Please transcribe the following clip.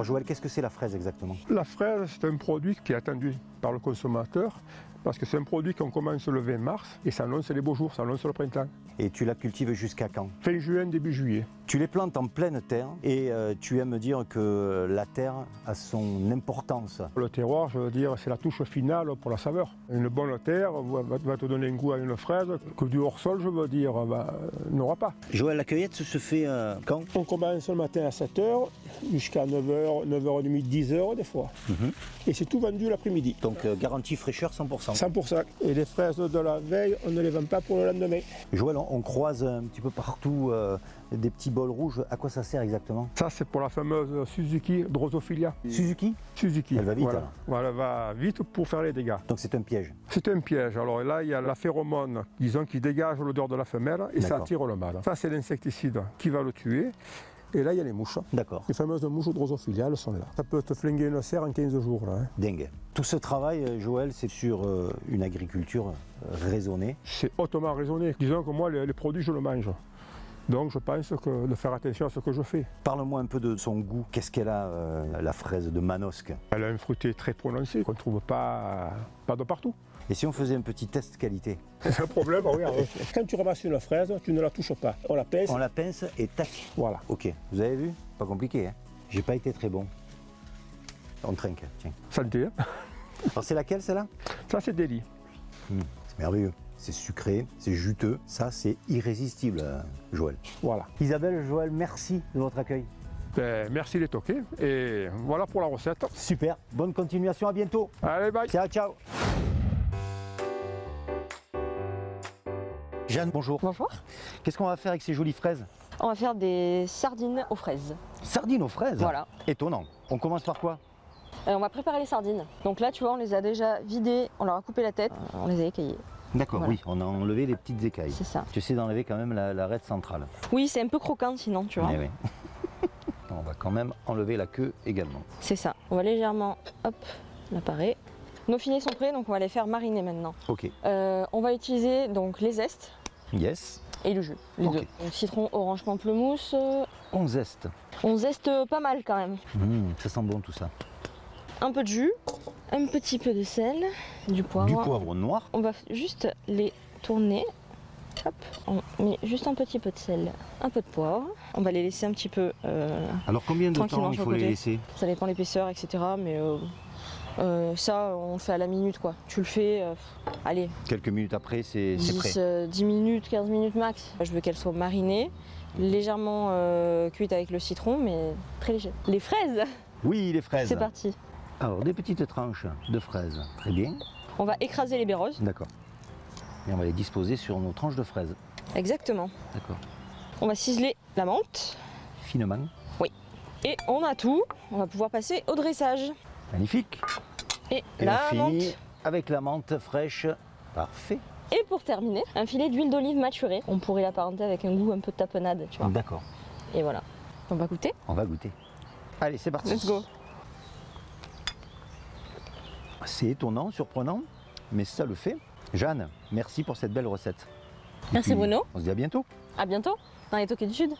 Joël, qu'est-ce que c'est la fraise exactement? La fraise, c'est un produit qui est attendu par le consommateur parce que c'est un produit qu'on commence le 20 mars et ça annonce les beaux jours, ça annonce le printemps. Et tu la cultives jusqu'à quand? Fin juin, début juillet. Tu les plantes en pleine terre et tu aimes me dire que la terre a son importance. Le terroir, je veux dire, c'est la touche finale pour la saveur. Une bonne terre va te donner un goût à une fraise que du hors-sol, je veux dire, n'aura pas. Joël, la cueillette se fait quand? On commence le matin à 7 h jusqu'à 9 h, 9h30, 10 h des fois. Et c'est tout vendu l'après-midi. Donc garantie fraîcheur 100%. 100%. Et les fraises de la veille, on ne les vend pas pour le lendemain. Joël, on croise un petit peu partout des petits bols rouges. À quoi ça sert exactement? Ça, c'est pour la fameuse Suzuki Drosophila. Suzuki? Suzuki. Elle va vite, voilà. alors. Voilà, elle va vite pour faire les dégâts. Donc c'est un piège. C'est un piège. Alors là, il y a la phéromone, disons, qui dégage l'odeur de la femelle et ça attire le mâle. Ça, c'est l'insecticide qui va le tuer. Et là, il y a les mouches. D'accord. Les fameuses mouches Drosophila, elles sont là. Ça peut te flinguer une serre en 15 jours. Là, hein. Dingue. Tout ce travail, Joël, c'est sur une agriculture raisonnée. C'est hautement raisonné. Disons que moi, les produits, je le mange. Donc je pense que de faire attention à ce que je fais. Parle-moi un peu de son goût. Qu'est-ce qu'elle a, la fraise de Manosque? Elle a un fruité très prononcé qu'on ne trouve pas de partout. Et si on faisait un petit test qualité? C'est un problème, regarde. Quand tu ramasses une fraise, tu ne la touches pas. On la pince. On la pince et tac. Voilà. Ok, vous avez vu? Pas compliqué, hein? J'ai pas été très bon. On trinque, tiens. Santé. Hein. Alors c'est laquelle celle-là? Ça, c'est délit. C'est merveilleux. C'est sucré, c'est juteux. Ça, c'est irrésistible, Joël. Voilà. Isabelle, Joël, merci de votre accueil. Ben, merci les toqués. Et voilà pour la recette. Super. Bonne continuation. À bientôt. Allez, bye. Ciao, ciao. Jeanne, bonjour. Bonjour. Qu'est-ce qu'on va faire avec ces jolies fraises? On va faire des sardines aux fraises. Sardines aux fraises? Voilà. Étonnant. On commence par quoi? On va préparer les sardines. Donc là, tu vois, on les a déjà vidées, on leur a coupé la tête, on les a écaillées. D'accord, Voilà. oui, on a enlevé les petites écailles. C'est ça. Tu sais d'enlever quand même l'arête centrale. Oui, c'est un peu croquant sinon, tu vois. Eh oui. On va quand même enlever la queue également. C'est ça. On va légèrement, hop, l'appareil. Nos filets sont prêts, donc on va les faire mariner maintenant. Ok. On va utiliser donc les zestes Yes. et le jus, les Ok. deux. Donc, citron, orange, pamplemousse. On zeste. On zeste pas mal quand même. Ça sent bon tout ça. Un peu de jus, un petit peu de sel, du poivre. Du poivre noir. On va juste les tourner. Hop, on met juste un petit peu de sel, un peu de poivre. On va les laisser un petit peu. Alors combien de temps tranquillement il sur faut le les côté. laisser? Ça dépend de l'épaisseur, etc. Mais ça, on le fait à la minute quoi. Tu le fais, allez, Quelques minutes après, c'est prêt. 10 minutes, 15 minutes max. Je veux qu'elles soient marinées, légèrement cuites avec le citron, mais très léger. Les fraises, Oui, les fraises. c'est parti. Alors, des petites tranches de fraises. Très bien. On va écraser les baies roses. D'accord. Et on va les disposer sur nos tranches de fraises. Exactement. D'accord. On va ciseler la menthe. Finement. Et on a tout. On va pouvoir passer au dressage. Magnifique. Et Et la on finit menthe. avec la menthe fraîche. Parfait. Et pour terminer, un filet d'huile d'olive maturée. On pourrait l'apparenter avec un goût un peu de tapenade, tu vois. D'accord. Et voilà. On va goûter. On va goûter. Allez, c'est parti. Let's go. C'est étonnant, surprenant, mais ça le fait. Jeanne, merci pour cette belle recette. Et Merci puis, Bruno. On se dit à bientôt. À bientôt dans les Toqués du Sud.